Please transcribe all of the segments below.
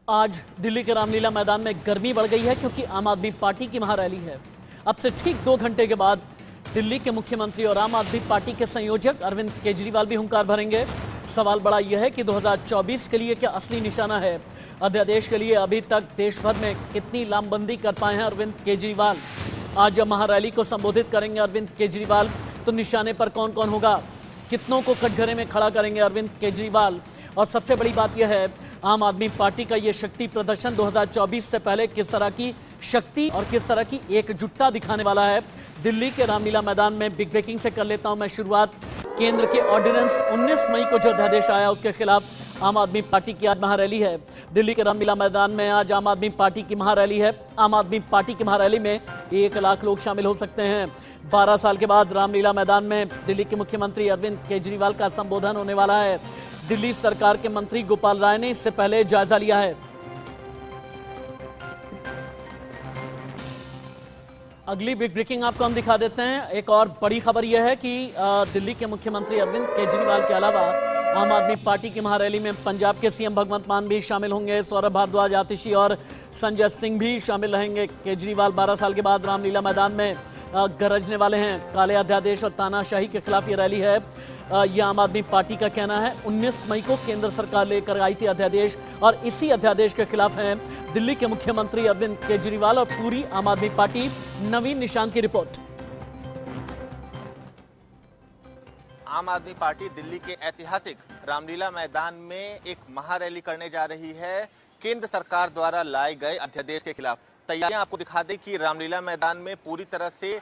आज दिल्ली के रामलीला मैदान में गर्मी बढ़ गई है क्योंकि आम आदमी पार्टी की महारैली है। अब से ठीक 2 घंटे के बाद दिल्ली के मुख्यमंत्री और आम आदमी पार्टी के संयोजक अरविंद केजरीवाल भी हुंकार भरेंगे। सवाल बड़ा यह है कि 2024 के लिए क्या असली निशाना है? अध्यादेश के लिए अभी तक देश भर में कितनी लामबंदी कर पाए हैं अरविंद केजरीवाल? आज जब महारैली को संबोधित करेंगे अरविंद केजरीवाल तो निशाने पर कौन कौन होगा? कितनों को कटघरे में खड़ा करेंगे अरविंद केजरीवाल? और सबसे बड़ी बात यह है, आम आदमी पार्टी का यह शक्ति प्रदर्शन 2024 से पहले किस तरह की शक्ति और किस तरह की एकजुटता दिखाने वाला है। दिल्ली के रामलीला मैदान में बिग ब्रेकिंग से कर लेता हूं मैं शुरुआत। केंद्र के ऑर्डिनेंस 19 मई को जो अध्यादेश आया उसके खिलाफ आम आदमी पार्टी की आज महारैली है। दिल्ली के रामलीला मैदान में आज आम आदमी पार्टी की महारैली है। आम आदमी पार्टी की महारैली में 1 लाख लोग शामिल हो सकते हैं। 12 साल के बाद रामलीला मैदान में दिल्ली के मुख्यमंत्री अरविंद केजरीवाल का संबोधन होने वाला है। दिल्ली सरकार के मंत्री गोपाल राय ने इससे पहले जायजा लिया है। अगली बिग ब्रेकिंग आपको हम दिखा देते हैं। एक और बड़ी खबर यह है कि दिल्ली के मुख्यमंत्री अरविंद केजरीवाल के अलावा आम आदमी पार्टी की महारैली में पंजाब के सीएम भगवंत मान भी शामिल होंगे। सौरभ भारद्वाज, आतिशी और संजय सिंह भी शामिल रहेंगे। केजरीवाल 12 साल के बाद रामलीला मैदान में गरजने वाले हैं। काले अध्यादेश और तानाशाही के खिलाफ ये रैली है। यह आम आदमी पार्टी का कहना है। 19 मई को केंद्र सरकार लेकर आई थी अध्यादेश और इसी अध्यादेश के खिलाफ हैं दिल्ली के मुख्यमंत्री अरविंद केजरीवाल और पूरी आम आदमी पार्टी। नवीन निशांत की रिपोर्ट। आम आदमी पार्टी दिल्ली के ऐतिहासिक रामलीला मैदान में एक महारैली करने जा रही है केंद्र सरकार द्वारा लाए गए अध्यादेश के खिलाफ। तैयारियां आपको दिखा दें कि रामलीला मैदान में पूरी तरह से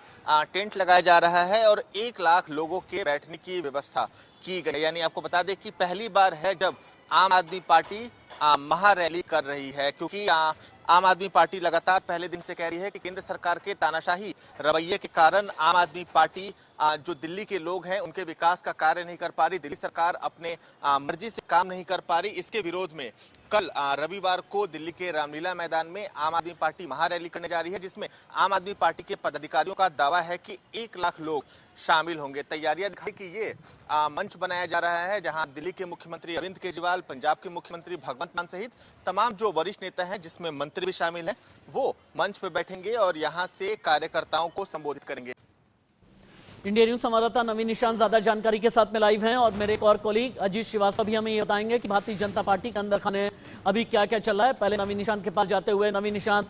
टेंट लगाया जा रहा है और 1 लाख लोगों के बैठने की व्यवस्था की गई। यानी आपको बता दें कि पहली बार है जब आम आदमी पार्टी महारैली कर रही है, क्योंकि आम आदमी पार्टी लगातार पहले दिन से कह रही है कि केंद्र सरकार के तानाशाही रवैये के कारण आम आदमी पार्टी जो दिल्ली के लोग हैं उनके विकास का कार्य नहीं कर पा रही। दिल्ली सरकार अपने मर्जी से काम नहीं कर पा रही। इसके विरोध में कल रविवार को दिल्ली के रामलीला मैदान में आम आदमी पार्टी महारैली करने जा रही है, जिसमें आम आदमी पार्टी के पदाधिकारियों का दावा है कि 1 लाख लोग शामिल होंगे। तैयारियां दिखाई कि ये मंच बनाया जा रहा है जहां दिल्ली के मुख्यमंत्री अरविंद केजरीवाल, पंजाब के मुख्यमंत्री भगवंत मान सहित तमाम जो वरिष्ठ नेता हैं जिसमें मंत्री भी शामिल हैं, वो मंच पर बैठेंगे और यहां से कार्यकर्ताओं को संबोधित करेंगे। इंडिया न्यूज संवाददाता नवीन निशांत ज्यादा जानकारी के साथ में लाइव हैं और मेरे एक और कोलीग अजीत श्रीवास्तव भी हमें ये बताएंगे कि भारतीय जनता पार्टी के अंदर खाने अभी क्या क्या चल रहा है। पहले नवीन निशांत के पास जाते हुए, नवीन निशांत,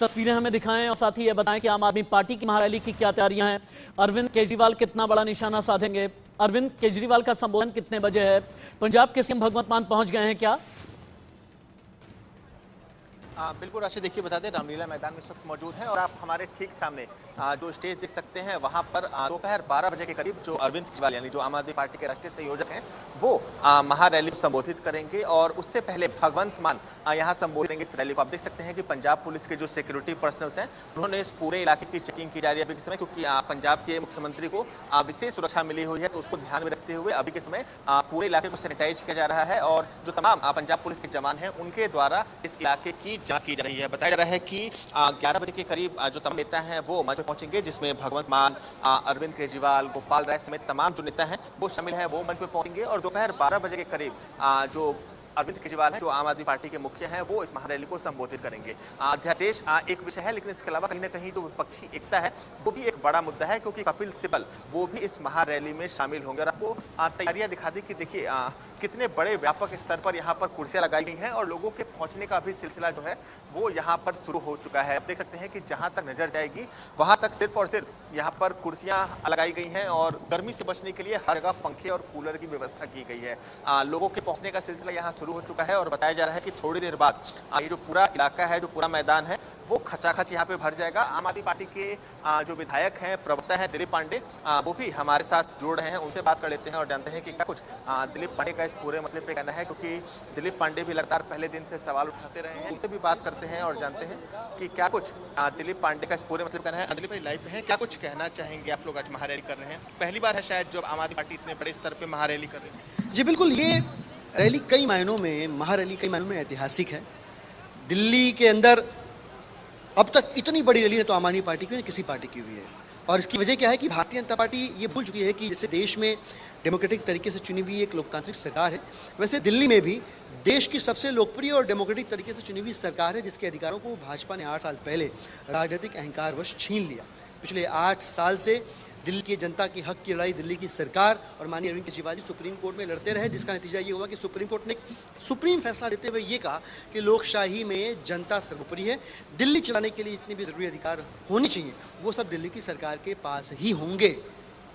तस्वीरें हमें दिखाएं और साथ ही ये बताएं कि आम आदमी पार्टी की महारैली की क्या तैयारियां हैं। अरविंद केजरीवाल कितना बड़ा निशाना साधेंगे? अरविंद केजरीवाल का संबोधन कितने बजे है? पंजाब के सीएम भगवंत मान पहुंच गए हैं क्या? बिल्कुल राशि, देखिए बता दें रामलीला मैदान में इस वक्त मौजूद हैं और आप हमारे ठीक सामने जो स्टेज देख सकते हैं वहां पर दोपहर 12 बजे के करीब जो अरविंद केजरीवाल यानी जो आम आदमी पार्टी के राष्ट्रीय संयोजक हैं वो महारैली को संबोधित करेंगे और उससे पहले भगवंत मान यहां संबोधित करेंगे इस रैली को। आप देख सकते हैं कि पंजाब पुलिस के जो सिक्योरिटी पर्सनल्स हैं उन्होंने इस पूरे इलाके की चेकिंग की जा रही है अभी के समय, क्योंकि पंजाब के मुख्यमंत्री को विशेष सुरक्षा मिली हुई है, तो उसको ध्यान में रखते हुए अभी के समय पूरे इलाके को सैनिटाइज किया जा रहा है और जो तमाम पंजाब पुलिस के जवान हैं उनके द्वारा इस इलाके की जांच की जा रही है। बताया जा रहा है कि 11 बजे के करीब जो तमाम नेता हैं वो मंच पर पहुंचेंगे, जिसमें भगवंत मान, अरविंद केजरीवाल, गोपाल राय समेत तमाम जो नेता हैं वो शामिल हैं, वो मंच पर पहुंचेंगे और दोपहर 12 बजे के करीब जो अरविंद केजरीवाल हैं जो आम आदमी पार्टी के मुखिया हैं वो इस महारैली को संबोधित करेंगे। अध्यादेश एक विषय है, लेकिन इसके अलावा कहीं ना कहीं जो विपक्षी एकता है वो भी एक बड़ा मुद्दा है, क्योंकि कपिल सिब्बल वो भी इस महारैली में शामिल होंगे। और आपको तैयारियां दिखा दी कि देखिए कितने बड़े व्यापक स्तर पर यहाँ पर कुर्सियां लगाई गई हैं और लोगों के पहुंचने का भी सिलसिला जो है वो यहाँ पर शुरू हो चुका है। आप देख सकते हैं कि जहाँ तक नजर जाएगी वहाँ तक सिर्फ और सिर्फ यहाँ पर कुर्सियाँ लगाई गई हैं और गर्मी से बचने के लिए हर जगह पंखे और कूलर की व्यवस्था की गई है। लोगों के पहुँचने का सिलसिला यहाँ शुरू हो चुका है और बताया जा रहा है कि थोड़ी देर बाद ये जो पूरा इलाका है, जो पूरा मैदान है वो खचाखच यहाँ पे भर जाएगा। आम आदमी पार्टी के जो विधायक हैं, प्रवक्ता हैं दिलीप पांडे, वो भी हमारे साथ जुड़ रहे हैं। उनसे बात कर लेते हैं और जानते हैं कि क्या कुछ दिलीप पांडे का इस पूरे मसले पे कहना है, क्योंकि दिलीप पांडे भी लगातार पहले दिन से सवाल उठाते रहे हैं। उनसे भी बात करते हैं और जानते हैं कि क्या कुछ दिलीप पांडे का इस पूरे मसले पे कहना है। दिलीप भाई लाइव पे हैं, क्या कुछ कहना चाहेंगे? आप लोग आज महारैली कर रहे हैं, पहली बार है शायद जब आम आदमी पार्टी इतने बड़े स्तर पर महारैली कर रही है। जी बिल्कुल, ये रैली कई मायनों में, महारैली कई मायनों में ऐतिहासिक है। दिल्ली के अंदर अब तक इतनी बड़ी रैली है तो आम आदमी पार्टी की किसी पार्टी की हुई है। और इसकी वजह क्या है कि भारतीय जनता पार्टी ये भूल चुकी है कि जैसे देश में डेमोक्रेटिक तरीके से चुनी हुई एक लोकतांत्रिक सरकार है, वैसे दिल्ली में भी देश की सबसे लोकप्रिय और डेमोक्रेटिक तरीके से चुनी हुई सरकार है, जिसके अधिकारों को भाजपा ने 8 साल पहले राजनीतिक अहंकारवश छीन लिया। पिछले 8 साल से दिल्ली की जनता की हक की लड़ाई दिल्ली की सरकार और माननीय अरविंद केजरीवाल जी सुप्रीम कोर्ट में लड़ते रहे, जिसका नतीजा ये हुआ कि सुप्रीम कोर्ट ने सुप्रीम फैसला देते हुए ये कहा कि लोकशाही में जनता सर्वोपरि है। दिल्ली चलाने के लिए जितने भी जरूरी अधिकार होने चाहिए वो सब दिल्ली की सरकार के पास ही होंगे।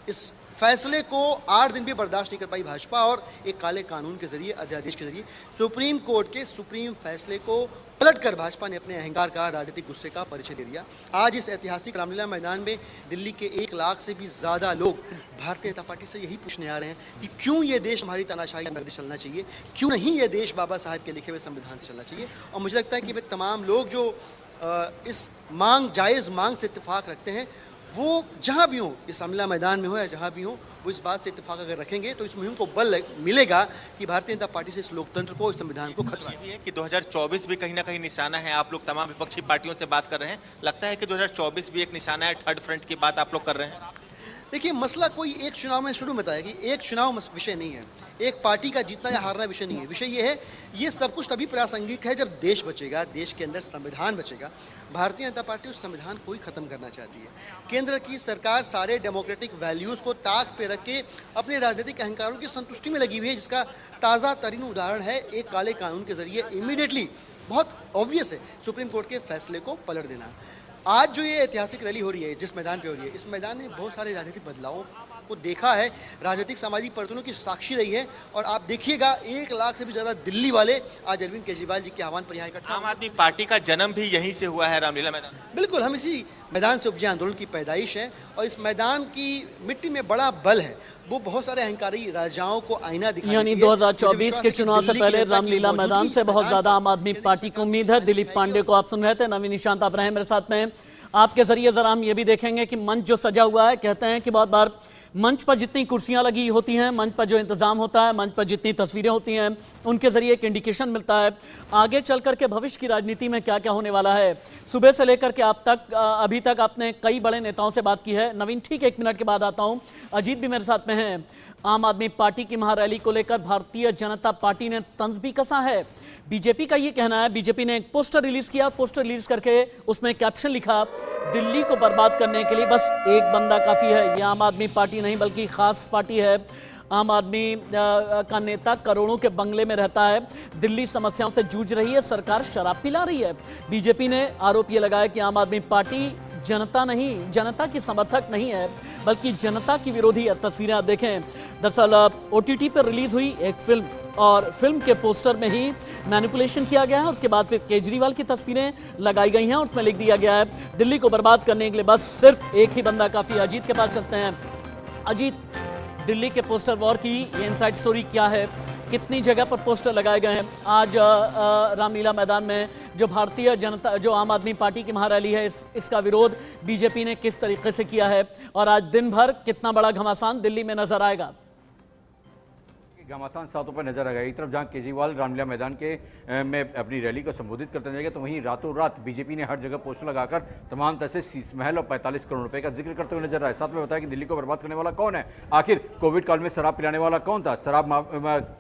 इस फैसले को 8 दिन भी बर्दाश्त नहीं कर पाई भाजपा और एक काले कानून के जरिए, अध्यादेश के जरिए सुप्रीम कोर्ट के सुप्रीम फैसले को पलटकर भाजपा ने अपने अहंकार का, राजनीतिक गुस्से का परिचय दे दिया। आज इस ऐतिहासिक रामलीला मैदान में दिल्ली के 1 लाख से भी ज़्यादा लोग भारतीय जनता पार्टी से यही पूछने आ रहे हैं कि क्यों ये देश हमारी तानाशाही में चलना चाहिए, क्यों नहीं ये देश बाबा साहब के लिखे हुए संविधान से चलना चाहिए। और मुझे लगता है कि वे तमाम लोग जो इस जायज़ मांग से इत्तेफाक रखते हैं, वो जहाँ भी हो, इस रामलीला मैदान में हो या जहाँ भी हो, वो इस बात से इत्तेफाक अगर रखेंगे तो इस मुहिम को बल मिलेगा कि भारतीय जनता पार्टी से इस लोकतंत्र को, इस संविधान को खतरा ये भी है कि 2024 भी कहीं ना कहीं निशाना है। आप लोग तमाम विपक्षी पार्टियों से बात कर रहे हैं, लगता है कि 2024 भी एक निशाना है, थर्ड फ्रंट की बात आप लोग कर रहे हैं। देखिए, मसला कोई एक चुनाव में शुरू में बताया कि एक चुनाव विषय नहीं है, एक पार्टी का जीतना या हारना विषय नहीं है। विषय ये है, ये सब कुछ तभी प्रासंगिक है जब देश बचेगा, देश के अंदर संविधान बचेगा। भारतीय जनता पार्टी उस संविधान को ही खत्म करना चाहती है। केंद्र की सरकार सारे डेमोक्रेटिक वैल्यूज़ को ताक पे रख के अपने राजनीतिक अहंकारों की संतुष्टि में लगी हुई है, जिसका ताज़ा तरीन उदाहरण है एक काले कानून के जरिए इमीडिएटली, बहुत ऑब्वियस है, सुप्रीम कोर्ट के फैसले को पलट देना। आज जो ये ऐतिहासिक रैली हो रही है, जिस मैदान पे हो रही है, इस मैदान ने बहुत सारे राजनीतिक बदलावों को देखा है, राजनीतिक सामाजिक परिवर्तनों की साक्षी रही है। और आप देखिएगा 1 लाख से भी ज़्यादा दिल्ली वाले आज अरविंद केजरीवाल जी के आह्वान पर यहाँ इकट्ठा। आम आदमी पार्टी का जन्म भी यहीं से हुआ है, रामलीला मैदान। बिल्कुल, हम इसी मैदान से उपजे आंदोलन की पैदाइश है और इस मैदान की मिट्टी में बड़ा बल है। वो बहुत सारे अहंकारी राजाओं को आईना दिखाती है। यानी 2024 के चुनाव से पहले रामलीला मैदान से बहुत ज्यादा आम आदमी पार्टी को उम्मीद है। दिलीप पांडे को आप सुन रहे थे, नवीन निशांत आप रहे मेरे साथ में। आपके जरिए जरा हम ये भी देखेंगे कि मंच जो सजा हुआ है, कहते हैं कि बहुत बार मंच पर जितनी कुर्सियां लगी होती हैं, मंच पर जो इंतजाम होता है, मंच पर जितनी तस्वीरें होती हैं, उनके जरिए एक इंडिकेशन मिलता है आगे चल करके भविष्य की राजनीति में क्या क्या होने वाला है। सुबह से लेकर के आप तक, अभी तक आपने कई बड़े नेताओं से बात की है। नवीन, ठीक 1 मिनट के बाद आता हूं। अजीत भी मेरे साथ में है। आम आदमी पार्टी की महारैली को लेकर भारतीय जनता पार्टी ने तंज भी कसा है। बीजेपी का ये कहना है, बीजेपी ने एक पोस्टर रिलीज किया, पोस्टर रिलीज करके उसमें कैप्शन लिखा, दिल्ली को बर्बाद करने के लिए बस एक बंदा काफी है। ये आम आदमी पार्टी नहीं बल्कि खास पार्टी है। आम आदमी का नेता करोड़ों के बंगले में रहता है, दिल्ली समस्याओं से जूझ रही है, सरकार शराब पिला रही है। बीजेपी ने आरोप ये लगाया कि आम आदमी पार्टी जनता की समर्थक नहीं है बल्कि जनता की विरोधी है। तस्वीरें आप देखें, दरअसल OTT पर रिलीज हुई एक फिल्म और फिल्म के पोस्टर में ही मैनिपुलेशन किया गया है। उसके बाद फिर केजरीवाल की तस्वीरें लगाई गई हैं और उसमें लिख दिया गया है, दिल्ली को बर्बाद करने के लिए बस सिर्फ एक ही बंदा काफी है। अजीत के पास चलते हैं। अजीत, दिल्ली के पोस्टर वॉर की ये इनसाइड स्टोरी क्या है, कितनी जगह पर पोस्टर लगाए गए हैं? आज रामलीला मैदान में जो भारतीय जनता, जो आम आदमी पार्टी की महारैली है, इसका विरोध बीजेपी ने किस तरीके से किया है और आज दिन भर कितना बड़ा घमासान दिल्ली में नजर आएगा? घमासान सातों पर नजर आ गया। एक तरफ जहां केजरीवाल रामलीला मैदान के में अपनी रैली को संबोधित करते नजर गए, तो वहीं रातों रात बीजेपी ने हर जगह पोस्टर लगाकर तमाम तरह से शीश महल और 45 करोड़ रुपए का जिक्र करते हुए नजर आए। साथ में बताया कि दिल्ली को बर्बाद करने वाला कौन है, आखिर कोविड काल में शराब पिलाने वाला कौन था, शराब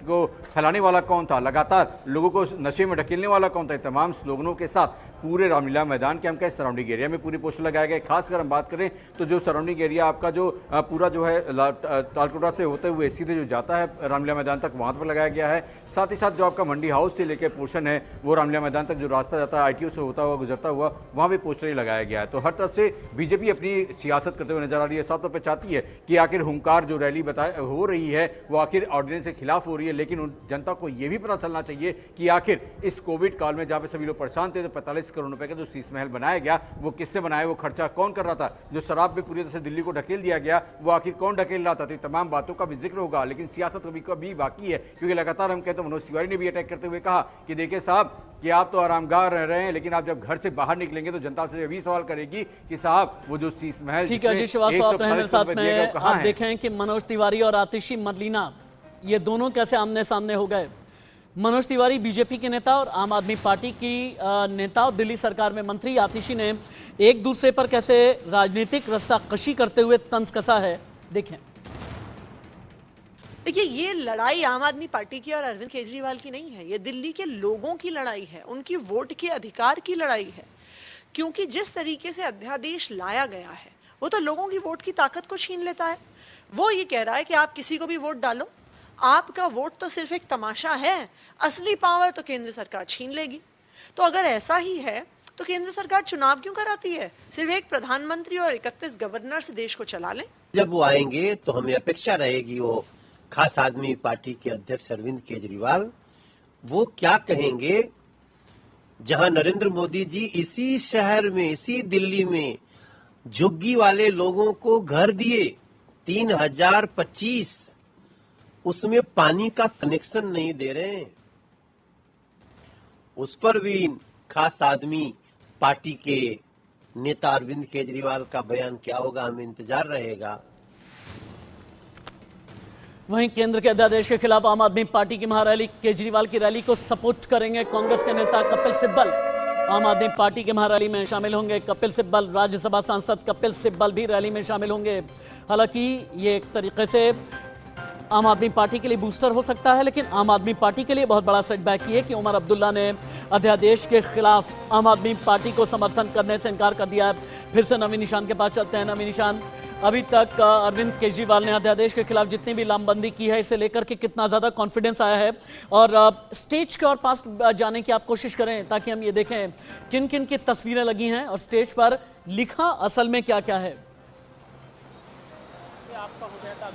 को फैलाने वाला कौन था, लगातार लोगों को नशे में ढकेलने वाला कौन था। तमाम स्लोगनों के साथ पूरे रामलीला मैदान के हम कहें सराउंडिंग एरिया में पूरे पोस्टर लगाए गए। खासकर हम बात करें तो जो सराउंडिंग एरिया आपका जो पूरा जो है तालकोटा से होते हुए सीधे जो जाता है रामलीला मैदान तक, वहां पर लगाया गया है। साथ ही साथ जो आपका मंडी हाउस से लेकर पोर्शन है वो रामलीला मैदान तक जो रास्ता जाता है ITO से होता हुआ गुजरता हुआ, वहां भी पोस्टर ही लगाया गया है। तो हर तरफ से बीजेपी अपनी सियासत करते हुए नजर आ रही है। साथ तौर पर चाहती है कि आखिर हुंकार जो रैली हो रही है वो आखिर ऑर्डिनेंस के खिलाफ हो रही है, लेकिन जनता को यह भी पता चलना चाहिए कि आखिर इस कोविड काल में जहां पे सभी लोग परेशान थे, तो 45 करोड़ रुपए का जो शीश महल बनाया गया वो किससे बनाया, वो खर्चा कौन कर रहा था, जो शराब में पूरी तरह से दिल्ली को ढकेल दिया गया वो आखिर कौन ढकेल रहा था। तो तमाम बातों का भी जिक्र होगा, लेकिन सियासत कभी बाकी है, क्योंकि लगातार हम कहते हैं, मनोज तिवारी ने भी अटैक करते हुए कहा कि देखिए साहब कि आप तो आरामगाह रह रहे हैं, लेकिन आप जब घर से बाहर निकलेंगे तो जनता से भी सवाल करेगी कि साहब वो जो शीश महल। ठीक है, अजीत श्रीवास्तव आप रहे मेरे साथ में। आप देखें कि मनोज तिवारी और आतिशी मदलीना ये दोनों कैसे आमने सामने हो गए। मनोज तिवारी बीजेपी के नेता और आम आदमी पार्टी की नेता और दिल्ली सरकार में मंत्री आतिशी ने एक दूसरे पर कैसे राजनीतिक रस्साकशी करते हुए तंज कसा है, देखें। देखिए, ये लड़ाई आम आदमी पार्टी की और अरविंद केजरीवाल की नहीं है, ये दिल्ली के लोगों की लड़ाई है, उनकी वोट के अधिकार की लड़ाई है। क्योंकि जिस तरीके से अध्यादेश लाया गया है वो तो लोगों की वोट की ताकत को छीन लेता है। वो ये कह रहा है कि आप किसी को भी वोट डालो, आपका वोट तो सिर्फ एक तमाशा है, असली पावर तो केंद्र सरकार छीन लेगी। तो अगर ऐसा ही है तो केंद्र सरकार चुनाव क्यों कराती है? सिर्फ एक प्रधानमंत्री और 31 गवर्नर से देश को चला लें। जब वो आएंगे तो हमें अपेक्षा रहेगी वो खास आदमी पार्टी के अध्यक्ष अरविंद केजरीवाल वो क्या कहेंगे, जहां नरेंद्र मोदी जी इसी शहर में, इसी दिल्ली में झुग्गी वाले लोगों को घर दिए 3025, उसमें पानी का कनेक्शन नहीं दे रहे हैं, उस पर भी खास आदमी पार्टी के नेता अरविंद केजरीवाल का बयान क्या होगा, हमें इंतजार रहेगा। वहीं केंद्र के अध्यादेश के खिलाफ आम आदमी पार्टी की महारैली, केजरीवाल की रैली को सपोर्ट करेंगे कांग्रेस के नेता कपिल सिब्बल। आम आदमी पार्टी के महारैली में शामिल होंगे कपिल सिब्बल। राज्यसभा सांसद कपिल सिब्बल भी रैली में शामिल होंगे। हालांकि ये एक तरीके से आम आदमी पार्टी के लिए बूस्टर हो सकता है, लेकिन आम आदमी पार्टी के लिए बहुत बड़ा सेटबैक ये कि उमर अब्दुल्ला ने अध्यादेश के खिलाफ आम आदमी पार्टी को समर्थन करने से इनकार कर दिया है। फिर से नवीन निशान के पास चलते हैं। नवीन निशान, अभी तक अरविंद केजरीवाल ने अध्यादेश के खिलाफ जितनी भी लामबंदी की है, इसे लेकर के कितना ज्यादा कॉन्फिडेंस आया है? और स्टेज के और पास जाने की आप कोशिश करें ताकि हम ये देखें किन किन की तस्वीरें लगी हैं और स्टेज पर लिखा असल में क्या क्या है।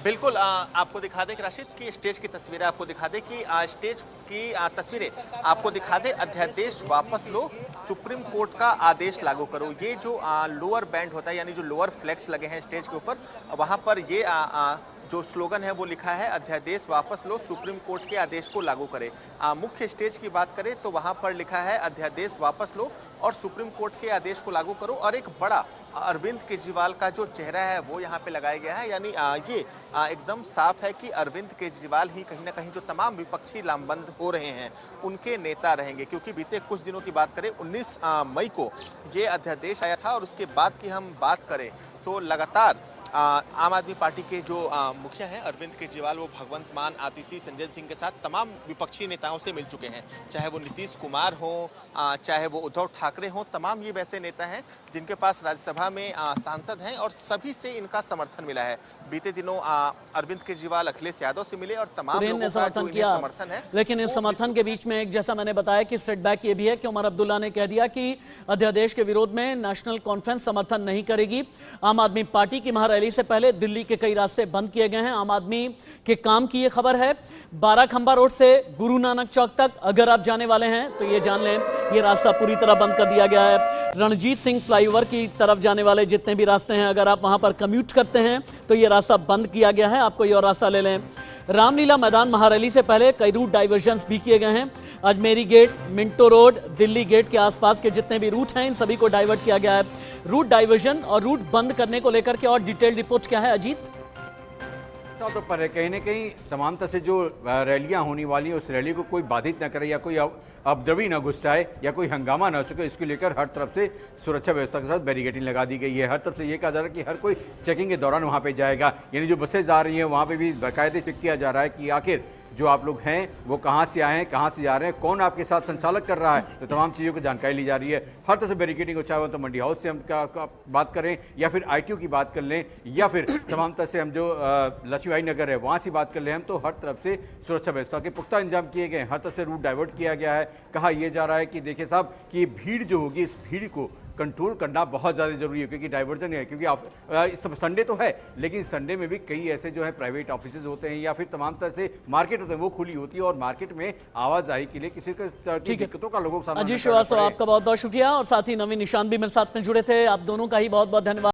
बिल्कुल, आपको दिखा दें कि राशिद की स्टेज की तस्वीरें आपको दिखा दें कि स्टेज की तस्वीरें आपको दिखा दें। अध्यादेश वापस लो, सुप्रीम कोर्ट का आदेश लागू करो। ये जो लोअर बैंड होता है, यानी जो लोअर फ्लैग्स लगे हैं स्टेज के ऊपर, वहां पर ये जो स्लोगन है वो लिखा है, अध्यादेश वापस लो, सुप्रीम कोर्ट के आदेश को लागू करें। मुख्य स्टेज की बात करें तो वहां पर लिखा है, अध्यादेश वापस लो और सुप्रीम कोर्ट के आदेश को लागू करो। और एक बड़ा अरविंद केजरीवाल का जो चेहरा है वो यहाँ पे लगाया गया है, यानी ये एकदम साफ है कि अरविंद केजरीवाल ही कहीं ना कहीं जो तमाम विपक्षी लामबंद हो रहे हैं उनके नेता रहेंगे। क्योंकि बीते कुछ दिनों की बात करें, 19 मई को ये अध्यादेश आया था और उसके बाद की हम बात करें तो लगातार आम आदमी पार्टी के जो मुखिया हैं अरविंद केजरीवाल, वो भगवंत मान, आतिशी, संजय सिंह के साथ तमाम विपक्षी नेताओं से मिल चुके हैं। चाहे वो नीतीश कुमार हो, चाहे वो उद्धव ठाकरे हो, तमाम ये वैसे नेता हैं जिनके पास राज्यसभा में सांसद हैं और सभी से इनका समर्थन मिला है। बीते दिनों अरविंद केजरीवाल अखिलेश यादव से मिले और तमाम लोगों का जो इन्हें समर्थन है। लेकिन इस समर्थन के बीच में एक, जैसा मैंने बताया कि सेटबैक ये भी है कि उमर अब्दुल्ला ने कह दिया कि अध्यादेश के विरोध में नेशनल कॉन्फ्रेंस समर्थन नहीं करेगी। आम आदमी पार्टी की महारैली से पहले दिल्ली के कई रास्ते बंद किए गए हैं। आम आदमी के काम की ये खबर है, 12 खंबा रोड से गुरु नानक चौक तक अगर आप जाने वाले हैं तो ये जान लें, ये रास्ता पूरी तरह बंद कर दिया गया है। रणजीत सिंह फ्लाईओवर की तरफ जाने वाले जितने भी रास्ते हैं, अगर आप वहां पर कम्यूट करते हैं तो ये रास्ता बंद किया गया है, आपको ये और रास्ता ले लें। रामलीला मैदान महारैली से पहले कई रूट डाइवर्जन भी किए गए हैं। Ajmeri gate, Minto road, Delhi gate के आसपास के जितने भी रूट हैं इन सभी को डाइवर्ट किया गया है। रूट डाइवर्जन और रूट बंद करने को लेकर के और डिटेल रिपोर्ट क्या है अजीत? तो पर कहीं ना कहीं तमाम तरह से जो रैलियां होने वाली है उस रैली को कोई बाधित न करे या कोई अबदवी न गुस्साए या कोई हंगामा न हो सके, इसको लेकर हर तरफ से सुरक्षा व्यवस्था के साथ बैरिकेडिंग लगा दी गई है। हर तरफ से ये कहा जा रहा है कि हर कोई चेकिंग के दौरान वहाँ पे जाएगा, यानी जो बसें जा रही हैं वहाँ पे भी बाकायदे चेक किया जा रहा है कि आखिर जो आप लोग हैं वो कहाँ से आए हैं, कहाँ से जा रहे हैं, कौन आपके साथ संचालक कर रहा है, तो तमाम चीज़ों की जानकारी ली जा रही है। हर तरह से बैरिकेडिंग हो, चाहे वो तो मंडी हाउस से हम बात करें या फिर ITO की बात कर लें या फिर तमाम तरह से हम जो लक्ष्मीबाई नगर है वहाँ से बात कर लें हम, तो हर तरफ से सुरक्षा व्यवस्था के पुख्ता इंतजाम किए गए। हर तरफ से रूट डाइवर्ट किया गया है। कहा यह जा रहा है कि देखिए साहब कि भीड़ जो होगी इस भीड़ को कंट्रोल करना बहुत ज़्यादा जरूरी है, क्योंकि डाइवर्जन है, क्योंकि संडे तो है लेकिन संडे में भी कई ऐसे जो है प्राइवेट ऑफिसेज होते हैं या फिर तमाम तरह से मार्केट होते हैं वो खुली होती है और मार्केट में आवाजाही के लिए किसी तरह की दिक्कतों का लोगों को सामना अजीत श्रीवास्तव, आपका बहुत बहुत शुक्रिया और साथ ही नवीन निशान भी मेरे साथ में जुड़े थे। आप दोनों का ही बहुत बहुत धन्यवाद।